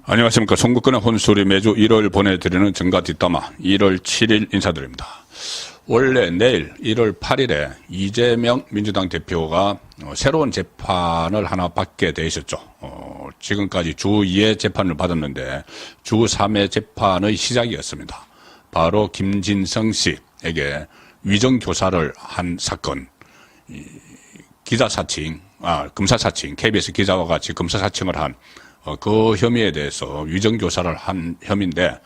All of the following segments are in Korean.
안녕하십니까. 송국근의 혼술이 매주 1월 보내드리는 정가 뒷담화 1월 7일 인사드립니다. 원래 내일 1월 8일에 이재명 민주당 대표가 새로운 재판을 하나 받게 돼 있었죠. 지금까지 주 2회 재판을 받았는데 주 3회 재판의 시작이었습니다. 바로 김진성 씨에게 위정교사를 한 사건, 기자 사칭, 검사 사칭, KBS 기자와 같이 검사 사칭을 한 그 혐의에 대해서 위정교사를 한 혐의인데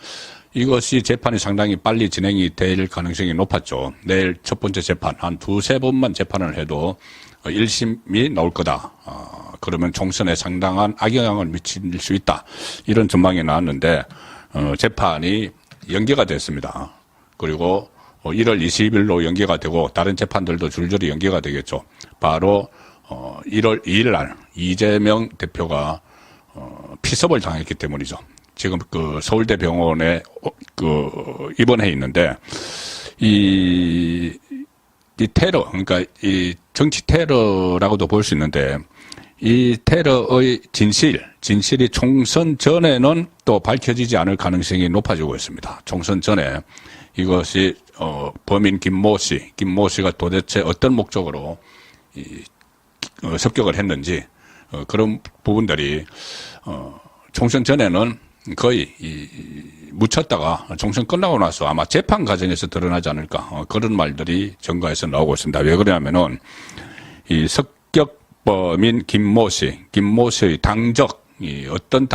이것이 재판이 상당히 빨리 진행이 될 가능성이 높았죠. 내일 첫 번째 재판, 한 두세 번만 재판을 해도 1심이 나올 거다. 그러면 총선에 상당한 악영향을 미칠 수 있다. 이런 전망이 나왔는데 재판이 연기가 됐습니다. 그리고 1월 20일로 연기가 되고 다른 재판들도 줄줄이 연기가 되겠죠. 바로 1월 2일 날 이재명 대표가 피섭을 당했기 때문이죠. 지금 그 서울대 병원에 입원해 있는데 이 테러, 그러니까 이 정치 테러라고도 볼 수 있는데 이 테러의 진실이 총선 전에는 또 밝혀지지 않을 가능성이 높아지고 있습니다. 총선 전에 이것이 범인 김모 씨가 도대체 어떤 목적으로 습격을 했는지 그런 부분들이 총선 전에는 거의 묻혔다가 총선 끝나고 나서 아마 재판 과정에서 드러나지 않을까 그런 말들이 정가에서 나오고 있습니다. 왜 그러냐면은 이 습격범인 김모 씨의 당적이 어떤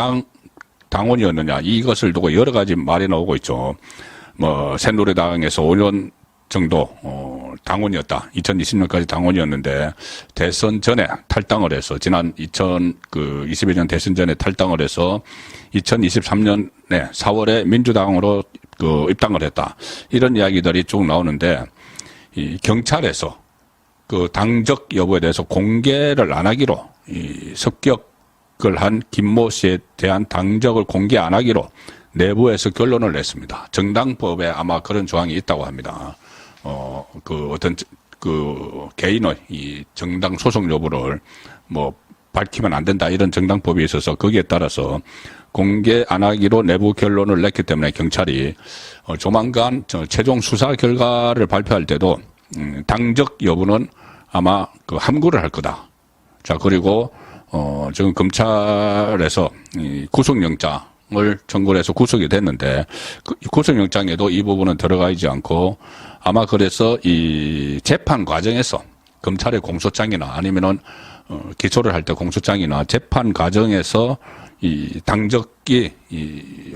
당원이었느냐 이것을 두고 여러 가지 말이 나오고 있죠. 뭐 새누리당에서 5년 정도 당원이었다. 2020년까지 당원이었는데 대선 전에 탈당을 해서 지난 2021년 대선 전에 탈당을 해서 2023년에 4월에 민주당으로 입당을 했다. 이런 이야기들이 쭉 나오는데 이 경찰에서 그 당적 여부에 대해서 공개를 안 하기로 습격을 한 김모 씨에 대한 당적을 공개 안 하기로 내부에서 결론을 냈습니다. 정당법에 아마 그런 조항이 있다고 합니다. 개인의 이 정당 소속 여부를 밝히면 안 된다 이런 정당법이 있어서 거기에 따라서 공개 안 하기로 내부 결론을 냈기 때문에 경찰이 조만간 최종 수사 결과를 발표할 때도 당적 여부는 아마 함구를 할 거다. 자, 그리고 지금 검찰에서 구속영장을 청구를 해서 구속이 됐는데 구속영장에도 이 부분은 들어가 있지 않고 아마 그래서 이 재판 과정에서 검찰의 공소장이나 아니면은 기소를 할 때 공소장이나 재판 과정에서 이 당적이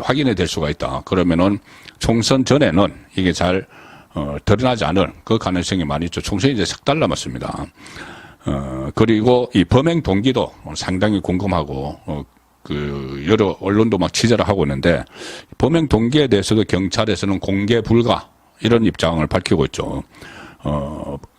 확인이 될 수가 있다. 그러면은 총선 전에는 이게 잘 드러나지 않을 그 가능성이 많이 있죠. 총선이 이제 석 달 남았습니다. 그리고 이 범행 동기도 상당히 궁금하고 여러 언론도 막 취재를 하고 있는데 범행 동기에 대해서도 경찰에서는 공개 불가 이런 입장을 밝히고 있죠.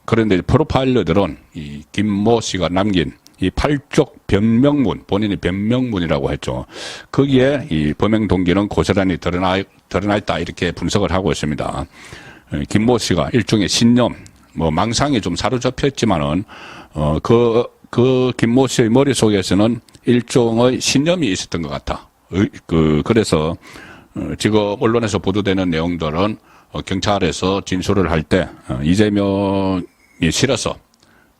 그런데 프로파일러들은 이 김모 씨가 남긴 이 8쪽 변명문, 본인이 변명문이라고 했죠. 거기에 이 범행 동기는 고스란히 드러나 있다 이렇게 분석을 하고 있습니다. 김모 씨가 일종의 신념, 망상에 좀 사로잡혔지만은 그 김모 씨의 머릿속에서는 일종의 신념이 있었던 것 같아. 그래서 지금 언론에서 보도되는 내용들은 경찰에서 진술을 할 때 이재명이 싫어서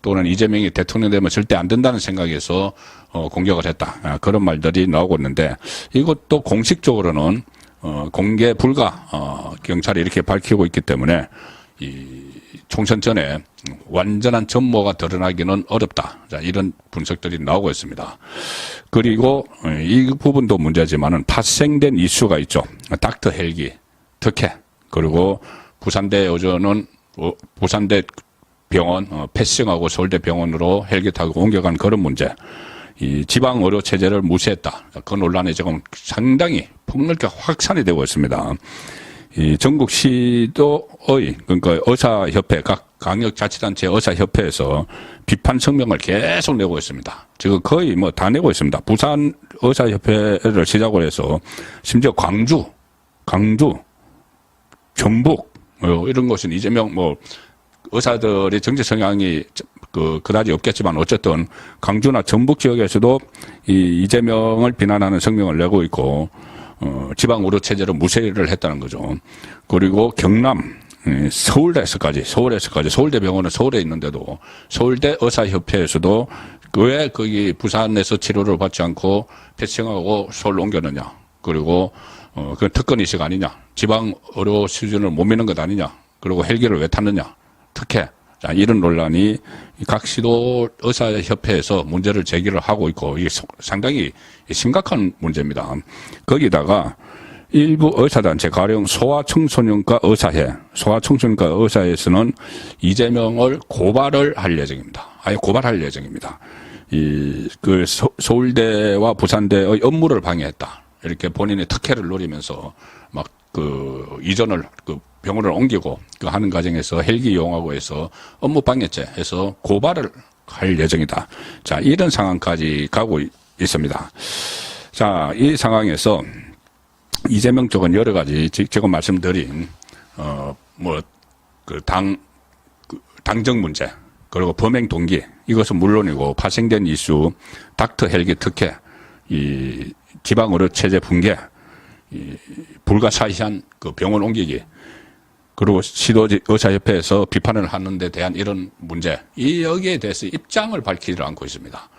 또는 이재명이 대통령 되면 절대 안 된다는 생각에서 공격을 했다. 그런 말들이 나오고 있는데 이것도 공식적으로는 공개 불가 경찰이 이렇게 밝히고 있기 때문에 이 총선 전에 완전한 전모가 드러나기는 어렵다. 자, 이런 분석들이 나오고 있습니다. 그리고 이 부분도 문제지만은 파생된 이슈가 있죠. 닥터 헬기 특혜. 그리고 부산대 어제는 부산대 병원 패싱하고 서울대 병원으로 헬기 타고 옮겨간 그런 문제. 이 지방 의료 체제를 무시했다. 그 논란이 지금 상당히 폭넓게 확산이 되고 있습니다. 이 전국 시도의 그러니까 의사협회 각 광역자치단체 의사협회에서 비판 성명을 계속 내고 있습니다. 지금 거의 다 내고 있습니다. 부산 의사협회를 시작으로 해서 심지어 광주, 전북 이런 것은 이재명 의사들의 정치 성향이 그다지 없겠지만 어쨌든 강주나 전북 지역에서도 이재명을 비난하는 성명을 내고 있고, 지방 의료 체제로 무시를 했다는 거죠. 그리고 경남, 서울대에서까지, 서울대병원은 서울에 있는데도 서울대 의사협회에서도 왜 거기 부산에서 치료를 받지 않고 패싱하고 서울로 옮겼느냐. 그리고, 그 특권의식 아니냐. 지방 의료 수준을 못 미는 것 아니냐. 그리고 헬기를 왜 탔느냐. 특혜. 자, 이런 논란이 각 시도 의사협회에서 문제를 제기를 하고 있고, 이게 상당히 심각한 문제입니다. 거기다가 일부 의사단체, 가령 소아청소년과 의사회에서는 이재명을 고발을 할 예정입니다. 아예 고발할 예정입니다. 서울대와 부산대의 업무를 방해했다. 이렇게 본인의 특혜를 노리면서 이전을, 병원을 옮기고 하는 과정에서 헬기 이용하고 해서 업무 방해죄 해서 고발을 할 예정이다. 자, 이런 상황까지 가고 있습니다. 자, 이 상황에서 이재명 쪽은 여러 가지 지금 말씀드린 당정 문제, 그리고 범행 동기, 이것은 물론이고 파생된 이슈, 닥터 헬기 특혜, 이 지방의료 체제 붕괴, 불가사의한 병원 옮기기, 그리고 시도의사협회에서 비판을 하는 데 대한 이런 문제, 여기에 대해서 입장을 밝히지 않고 있습니다.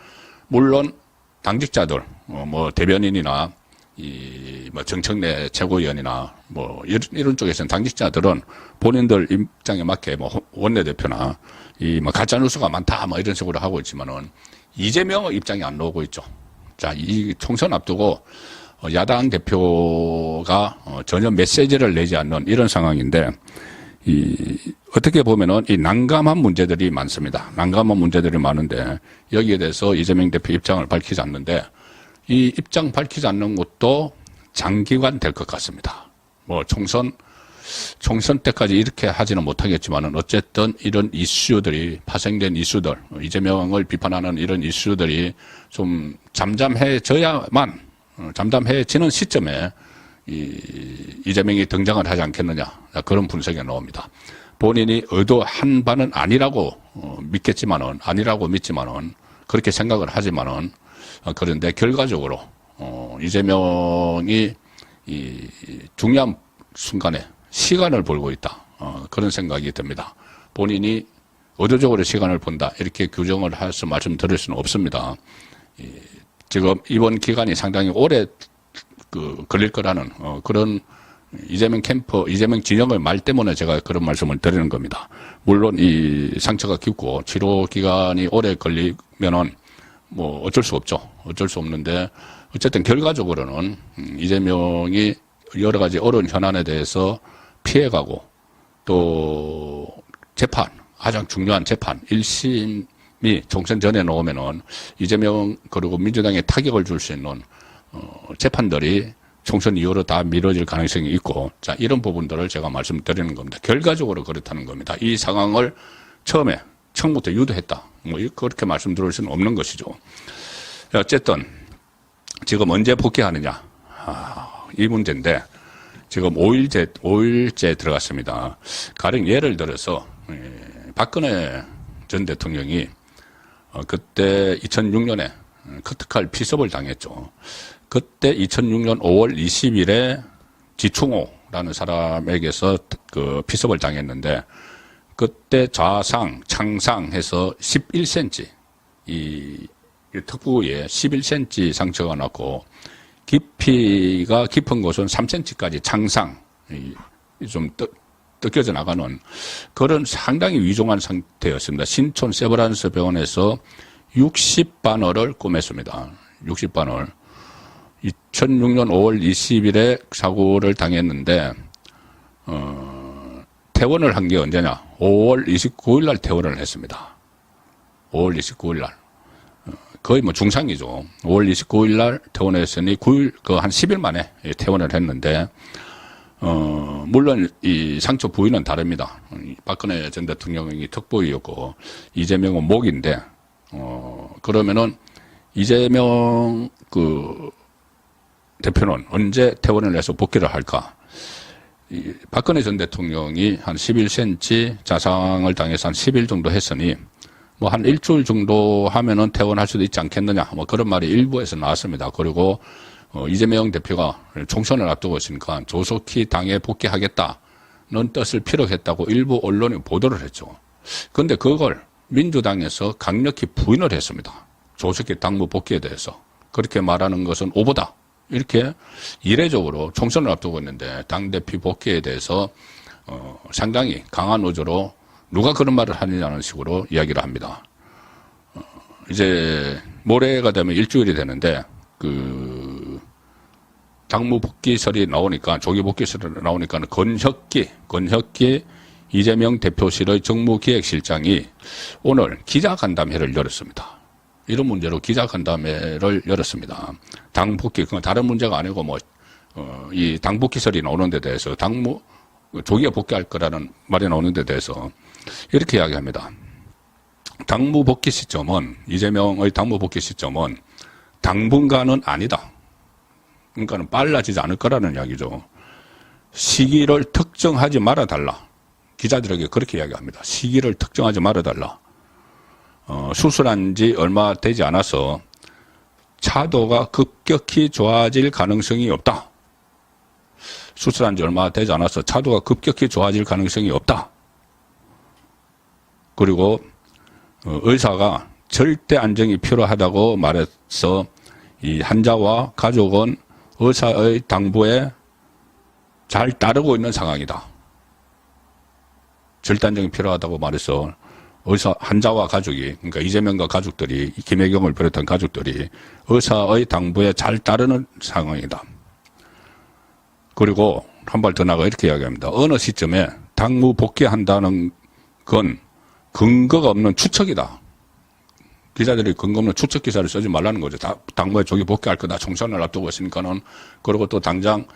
물론 당직자들, 대변인이나 정청래 최고위원이나 이런 쪽에서는 당직자들은 본인들 입장에 맞게 원내대표나 가짜뉴스가 많다 이런 식으로 하고 있지만은 이재명의 입장이 안 나오고 있죠. 자, 이 총선 앞두고 야당 대표가 전혀 메시지를 내지 않는 이런 상황인데, 어떻게 보면은 이 난감한 문제들이 많습니다. 난감한 문제들이 많은데, 여기에 대해서 이재명 대표 입장을 밝히지 않는데, 이 입장 밝히지 않는 것도 장기간 될 것 같습니다. 총선 때까지 이렇게 하지는 못하겠지만은, 어쨌든 이런 이슈들이, 파생된 이슈들, 이재명을 비판하는 이런 이슈들이 좀 잠잠해지는 시점에 이재명이 등장을 하지 않겠느냐, 그런 분석이 나옵니다. 본인이 의도한 바는 아니라고 믿지만은 그렇게 생각을 하지만은, 그런데 결과적으로 이재명이 이 중요한 순간에 시간을 벌고 있다, 그런 생각이 듭니다. 본인이 의도적으로 시간을 본다, 이렇게 규정을 해서 말씀드릴 수는 없습니다. 지금 이번 기간이 상당히 오래 걸릴 거라는 그런 이재명 진영의 말 때문에 제가 그런 말씀을 드리는 겁니다. 물론 이 상처가 깊고 치료 기간이 오래 걸리면은 어쩔 수 없죠. 어쩔 수 없는데, 어쨌든 결과적으로는 이재명이 여러 가지 어려운 현안에 대해서 피해가고, 또 가장 중요한 재판 1심이 총선 전에 나오면은 이재명 그리고 민주당에 타격을 줄 수 있는 재판들이 총선 이후로 다 미뤄질 가능성이 있고, 자, 이런 부분들을 제가 말씀드리는 겁니다. 결과적으로 그렇다는 겁니다. 이 상황을 처음부터 유도했다, 그렇게 말씀드릴 수는 없는 것이죠. 어쨌든 지금 언제 복귀하느냐, 이 문제인데, 지금 5일째 들어갔습니다. 가령 예를 들어서 박근혜 전 대통령이 그때 2006년에 커트칼 피습을 당했죠. 그때 2006년 5월 20일에 지충호라는 사람에게서 피습을 당했는데, 그때 좌상, 창상 해서 11cm, 이 턱부에 11cm 상처가 났고, 깊이가 깊은 곳은 3cm까지 창상, 좀 뜯겨져 나가는 그런 상당히 위중한 상태였습니다. 신촌 세브란스 병원에서 60바늘을 꿰맸습니다. 60바늘. 2006년 5월 20일에 사고를 당했는데, 퇴원을 한 게 언제냐? 5월 29일 날 퇴원을 했습니다. 5월 29일 날. 거의 중상이죠. 5월 29일 날 퇴원했으니 한 10일 만에 퇴원을 했는데, 물론 이 상처 부위는 다릅니다. 박근혜 전 대통령이 턱부위였고, 이재명은 목인데, 그러면은 이재명 대표는 언제 퇴원을 해서 복귀를 할까? 박근혜 전 대통령이 한 11cm 자상을 당해서 한 10일 정도 했으니, 뭐 한 일주일 정도 하면은 퇴원할 수도 있지 않겠느냐, 뭐 그런 말이 일부에서 나왔습니다. 그리고 이재명 대표가 총선을 앞두고 있으니까 조속히 당에 복귀하겠다는 뜻을 피력했다고 일부 언론이 보도를 했죠. 그런데 그걸 민주당에서 강력히 부인을 했습니다. 조속히 당무 복귀에 대해서. 그렇게 말하는 것은 오보다. 이렇게 이례적으로 총선을 앞두고 있는데 당대표 복귀에 대해서 상당히 강한 어조로 누가 그런 말을 하느냐는 식으로 이야기를 합니다. 이제 모레가 되면 일주일이 되는데 당무 복귀설이 나오니까, 조기 복귀설이 나오니까 권혁기 이재명 대표실의 정무기획실장이 오늘 기자간담회를 열었습니다. 이런 문제로 기자간담회를 열었습니다. 당 복귀, 그건 다른 문제가 아니고 이 당 복귀설이 나오는 데 대해서 조기에 복귀할 거라는 말이 나오는 데 대해서 이렇게 이야기합니다. 당무 복귀 시점은, 이재명의 당무 복귀 시점은 당분간은 아니다. 그러니까 빨라지지 않을 거라는 이야기죠. 시기를 특정하지 말아달라. 기자들에게 그렇게 이야기합니다. 시기를 특정하지 말아달라. 수술한 지 얼마 되지 않아서 차도가 급격히 좋아질 가능성이 없다. 수술한 지 얼마 되지 않아서 차도가 급격히 좋아질 가능성이 없다. 그리고 의사가 절대 안정이 필요하다고 말해서 이 환자와 가족은 의사의 당부에 잘 따르고 있는 상황이다. 절대 안정이 필요하다고 말해서 환자와 가족이, 그러니까 이재명과 가족들이, 김혜경을 비롯한 가족들이 의사의 당부에 잘 따르는 상황이다. 그리고 한 발 더 나가 이렇게 이야기합니다. 어느 시점에 당무 복귀한다는 건 근거가 없는 추측이다. 기자들이 근거 없는 추측 기사를 쓰지 말라는 거죠. 당무에 조기 복귀할 거다. 총선을 앞두고 있으니까는. 그리고 또 당장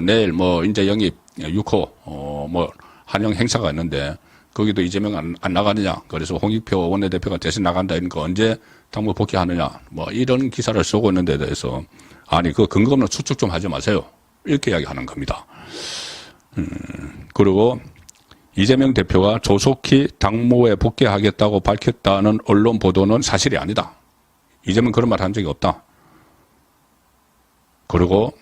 내일 인재 영입 6호 한영 행사가 있는데 거기도 이재명 안 나가느냐. 그래서 홍익표 원내대표가 대신 나간다. 이러니까 언제 당무 복귀하느냐. 이런 기사를 쓰고 있는 데 대해서 아니 그 근거 없는 추측 좀 하지 마세요. 이렇게 이야기하는 겁니다. 그리고 이재명 대표가 조속히 당무에 복귀하겠다고 밝혔다는 언론 보도는 사실이 아니다. 이재명 그런 말 한 적이 없다. 그리고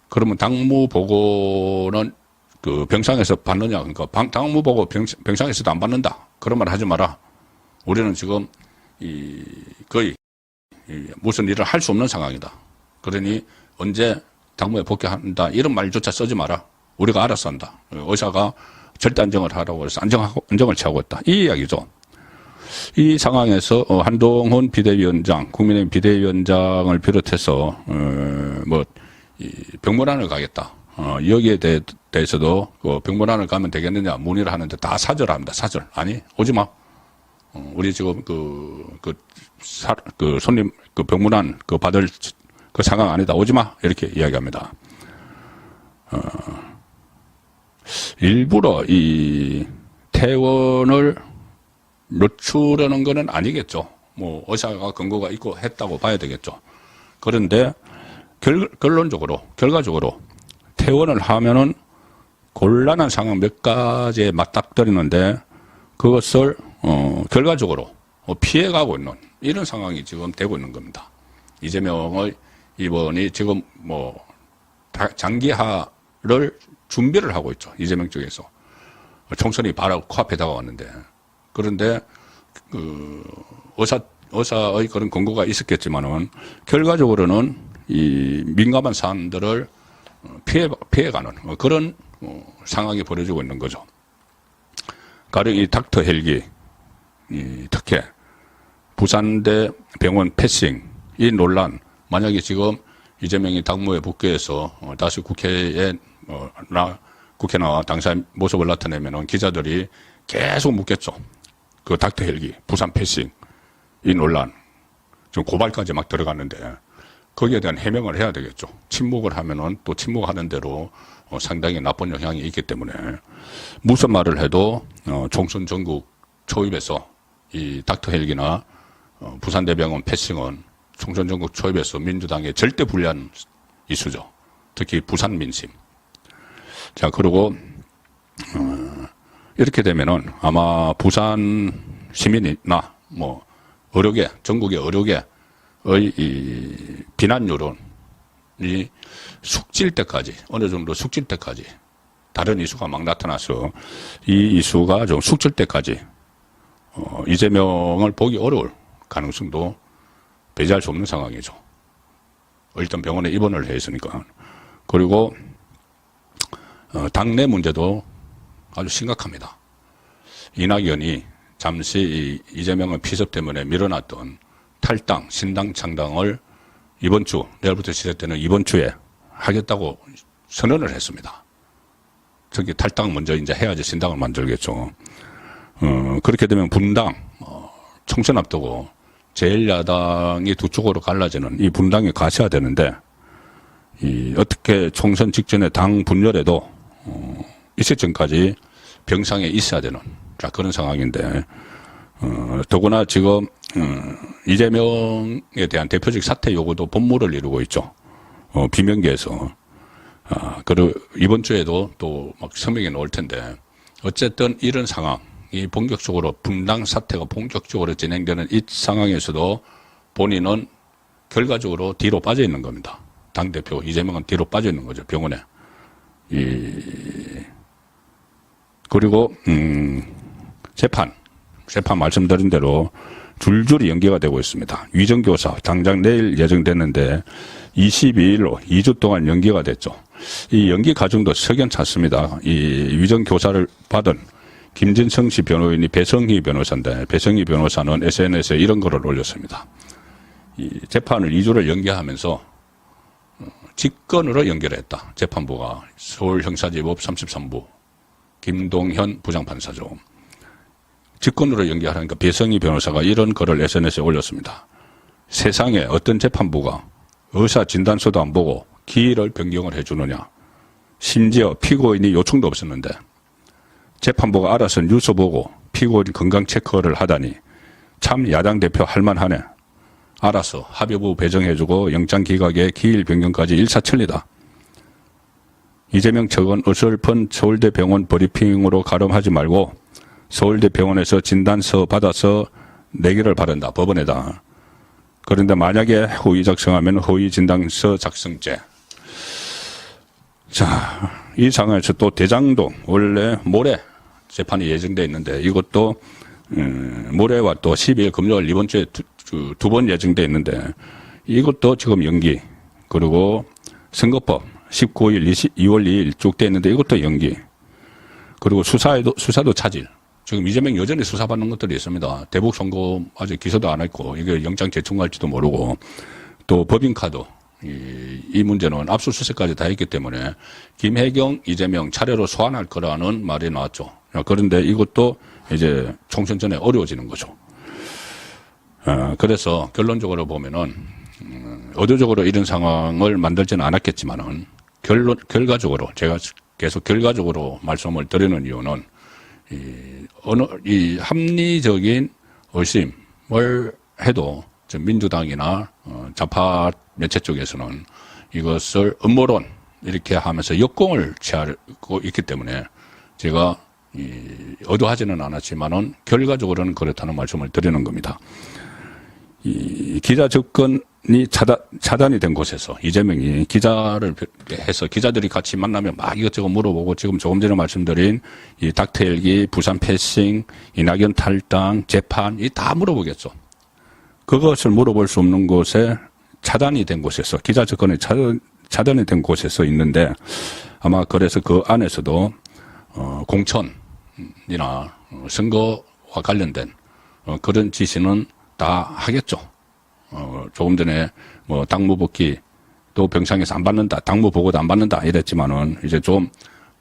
그러면 당무 보고는 병상에서 받느냐. 그러니까 당무 보고 병상에서도 안 받는다. 그런 말 하지 마라. 우리는 지금 거의 무슨 일을 할 수 없는 상황이다. 그러니 언제 당무에 복귀한다. 이런 말조차 쓰지 마라. 우리가 알아서 한다. 의사가 절대 안정을 하라고 해서 안정을 취하고 있다. 이 이야기죠. 이 상황에서 한동훈 비대위원장, 국민의힘 비대위원장을 비롯해서 병문안을 가겠다. 여기에 대해서도 병문안을 가면 되겠느냐 문의를 하는데 다 사절합니다. 사절. 아니 오지 마. 우리 지금 손님 병문안 받을 그 상황 아니다. 오지 마. 이렇게 이야기합니다. 일부러 이 퇴원을 늦추려는 것은 아니겠죠. 의사가 근거가 있고 했다고 봐야 되겠죠. 그런데 결과적으로 퇴원을 하면은 곤란한 상황 몇 가지에 맞닥뜨리는데 그것을 결과적으로 피해가고 있는 이런 상황이 지금 되고 있는 겁니다. 이재명의 이번이 지금 장기화를 준비를 하고 있죠. 이재명 쪽에서. 총선이 바로 코앞에 다가왔는데. 그런데, 의사의 그런 권고가 있었겠지만은, 결과적으로는 이 민감한 사안들을 피해가는 그런 상황이 벌어지고 있는 거죠. 가령 이 닥터 헬기, 이 특혜, 부산대 병원 패싱, 이 논란, 만약에 지금 이재명이 당무에 복귀해서 다시 국회에 국회 나와 당사의 모습을 나타내면은 기자들이 계속 묻겠죠. 그 닥터 헬기, 부산 패싱, 이 논란, 지금 고발까지 막 들어갔는데 거기에 대한 해명을 해야 되겠죠. 침묵을 하면은 또 침묵하는 대로 상당히 나쁜 영향이 있기 때문에 무슨 말을 해도 총선 전국 초입에서 이 닥터 헬기나 부산대병원 패싱은 총선 전국 초입에서 민주당에 절대 불리한 이슈죠. 특히 부산 민심. 자, 그리고 이렇게 되면은 아마 부산 시민이나 뭐 의료계, 전국의 의료계의 이 비난 여론이 숙질 때까지, 어느 정도 숙질 때까지 다른 이슈가 막 나타나서 이 이슈가 좀 숙질 때까지 이재명을 보기 어려울 가능성도 배제할 수 없는 상황이죠. 일단 병원에 입원을 해 있으니까. 그리고 당내 문제도 아주 심각합니다. 이낙연이 잠시 이재명의 피습 때문에 밀어놨던 탈당, 신당 창당을 이번 주, 내일부터 시작되는 이번 주에 하겠다고 선언을 했습니다. 저기 탈당 먼저 이제 해야지 신당을 만들겠죠. 그렇게 되면 분당, 총선 앞두고 제1야당이 두 쪽으로 갈라지는 이 분당이 가셔야되는데, 어떻게 총선 직전에 당 분열에도, 있을 전까지 병상에 있어야 되는, 자, 그런 상황인데, 더구나 지금, 이재명에 대한 대표적 사퇴 요구도 본물을 이루고 있죠. 비명계에서. 그리고 이번 주에도 또 막 성명이 나올 텐데, 어쨌든 이런 상황이 본격적으로 분당 사태가 본격적으로 진행되는 이 상황에서도 본인은 결과적으로 뒤로 빠져 있는 겁니다. 당대표 이재명은 뒤로 빠져 있는 거죠, 병원에. 그리고, 재판 말씀드린 대로 줄줄이 연기가 되고 있습니다. 위정교사, 당장 내일 예정됐는데 22일로 2주 동안 연기가 됐죠. 이 연기 과정도 석연찮습니다. 이 위정교사를 받은 김진성 씨 변호인이 배성희 변호사인데, 배성희 변호사는 SNS에 이런 글을 올렸습니다. 이 재판을 2주를 연기하면서 직권으로 연결했다. 재판부가 서울형사지법 33부 김동현 부장판사죠. 직권으로 연기하라니까 배성희 변호사가 이런 글을 SNS에 올렸습니다. 세상에 어떤 재판부가 의사 진단서도 안 보고 기일을 변경을 해주느냐. 심지어 피고인이 요청도 없었는데 재판부가 알아서 뉴스 보고 피고인 건강 체크를 하다니 참 야당 대표 할만하네. 알아서 합의부 배정해주고 영장 기각에 기일 변경까지 일사천리다. 이재명 측은 어설픈 서울대 병원 브리핑으로 가름하지 말고 서울대 병원에서 진단서 받아서 내기를 바란다. 법원에다. 그런데 만약에 허위 작성하면 허위 진단서 작성죄. 자, 이 상황에서 또 대장동 원래 모레 재판이 예정돼 있는데 이것도 모레와 또 12일 금요일 이번 주에 두 번 예정돼 있는데 이것도 지금 연기. 그리고 선거법 19일 2월 2일 쭉 돼 있는데 이것도 연기. 그리고 수사도 차질. 지금 이재명 여전히 수사받는 것들이 있습니다. 대북 선거 아직 기소도 안 했고 이게 영장 재청할지도 모르고 또 법인카드 이 문제는 압수수색까지 다 했기 때문에 김혜경, 이재명 차례로 소환할 거라는 말이 나왔죠. 그런데 이것도 이제 총선 전에 어려워지는 거죠. 그래서 결론적으로 보면은 의도적으로 이런 상황을 만들지는 않았겠지만은 결과적으로 제가 계속 결과적으로 말씀을 드리는 이유는 이 합리적인 의심을 해도 민주당이나 좌파 매체 쪽에서는 이것을 음모론 이렇게 하면서 역공을 취하고 있기 때문에 제가 의도하지는 않았지만은 결과적으로는 그렇다는 말씀을 드리는 겁니다. 이 기자 접근이 차단이 된 곳에서 이재명이 기자를 해서 기자들이 같이 만나면 막 이것저것 물어보고 지금 조금 전에 말씀드린 이 닥터헬기, 부산 패싱, 이낙연 탈당, 재판 이 다 물어보겠죠. 그것을 물어볼 수 없는 곳에 차단이 된 곳에서 기자 접근이 차단이 된 곳에서 있는데 아마 그래서 그 안에서도 공천이나 선거와 관련된 그런 지시는 다 하겠죠. 조금 전에 뭐 당무 복귀 또 병상에서 안 받는다, 당무 보고도 안 받는다 이랬지만은 이제 좀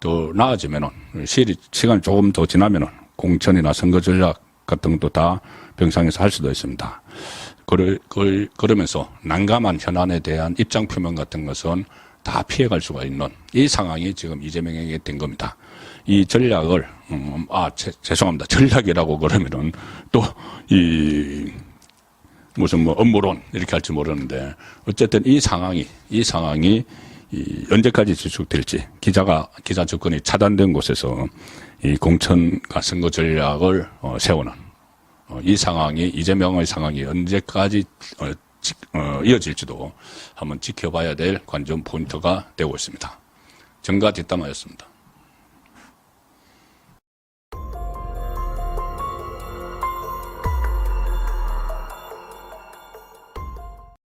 더 나아지면은 시간이 조금 더 지나면은 공천이나 선거 전략 같은 것도 다 병상에서 할 수도 있습니다. 그러면서 난감한 현안에 대한 입장 표명 같은 것은 다 피해갈 수가 있는 이 상황이 지금 이재명에게 된 겁니다. 이 전략을 죄송합니다. 전략이라고 그러면은 또 무슨 뭐 업무론 이렇게 할지 모르는데 어쨌든 이 상황이 언제까지 지속될지 기자 접근이 차단된 곳에서 이 공천과 선거 전략을 세우는 이 상황이 이재명의 상황이 언제까지 이어질지도 한번 지켜봐야 될 관전 포인트가 되고 있습니다. 정가 뒷담화였습니다.